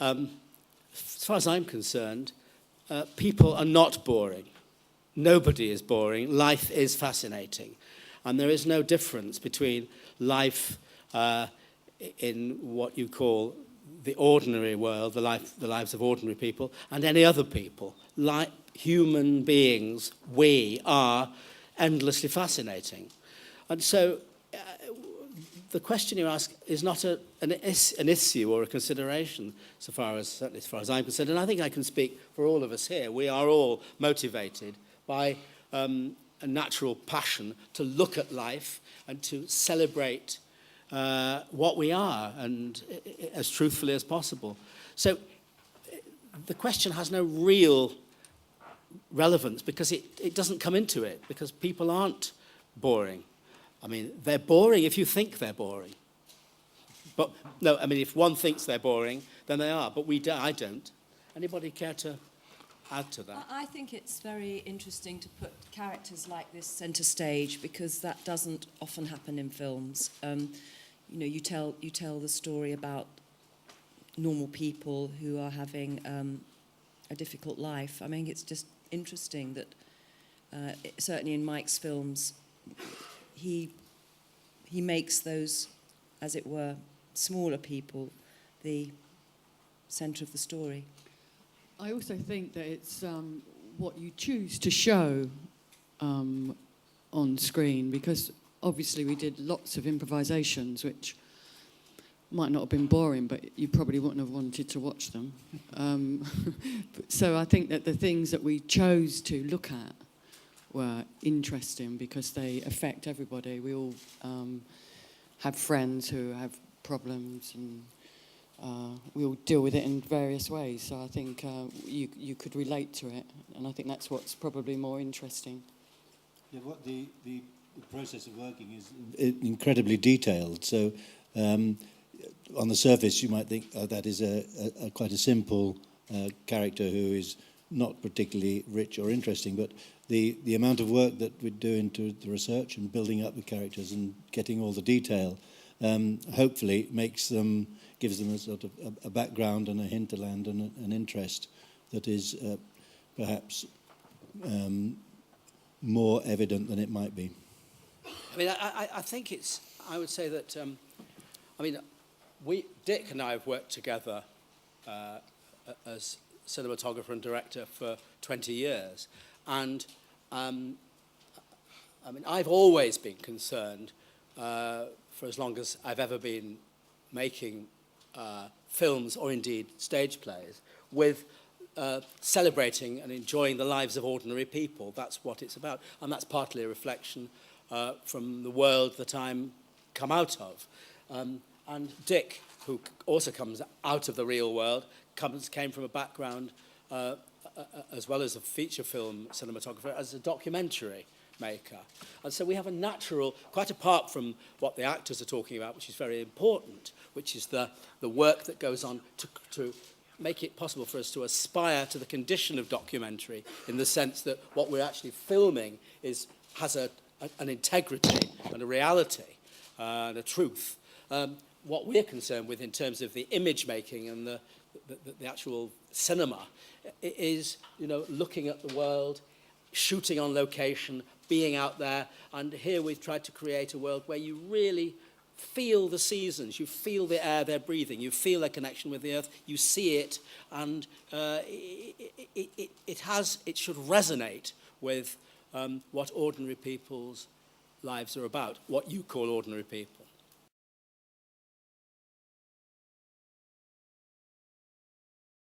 as far as I'm concerned, people are not boring. Nobody is boring. Life is fascinating. And there is no difference between life in what you call the ordinary world, the lives of ordinary people, and any other people. Like human beings, we are endlessly fascinating. And so the question you ask is not an issue or a consideration, certainly as far as I'm concerned. And I think I can speak for all of us here. We are all motivated by a natural passion to look at life and to celebrate what we are, and as truthfully as possible. So the question has no real relevance because it doesn't come into it, because people aren't boring. I mean, they're boring if you think they're boring. But no, I mean, if one thinks they're boring, then they are. But I don't. Anybody care to add to that? I think it's very interesting to put characters like this centre stage, because that doesn't often happen in films. You tell the story about normal people who are having a difficult life. I mean, it's just interesting that certainly in Mike's films, he makes those, as it were, smaller people the centre of the story. I also think that it's what you choose to show on screen, because obviously we did lots of improvisations which might not have been boring, but you probably wouldn't have wanted to watch them. So I think that the things that we chose to look at were interesting because they affect everybody. We all have friends who have problems, and we all deal with it in various ways. So I think you could relate to it, and I think that's what's probably more interesting. Yeah, what the process of working is incredibly detailed. So on the surface, you might think that is a quite a simple character who is not particularly rich or interesting, but the amount of work that we do into the research and building up the characters and getting all the detail hopefully gives them a sort of a background and a hinterland and an interest that is perhaps more evident than it might be. I mean, I think I would say that, Dick and I have worked together as cinematographer and director for 20 years. And, I've always been concerned, for as long as I've ever been making films or indeed stage plays, with celebrating and enjoying the lives of ordinary people. That's what it's about. And that's partly a reflection from the world that I'm come out of. And Dick, who also comes out of the real world, came from a background, as well as a feature film cinematographer, as a documentary maker. And so we have a natural, quite apart from what the actors are talking about, which is very important, which is the work that goes on to make it possible for us to aspire to the condition of documentary, in the sense that what we're actually filming has an integrity and a reality and a truth. What we're concerned with in terms of the image making and the actual cinema is, looking at the world, shooting on location, being out there. And here we've tried to create a world where you really feel the seasons, you feel the air they're breathing, you feel their connection with the earth, you see it, and it should resonate with what ordinary people's lives are about, what you call ordinary people.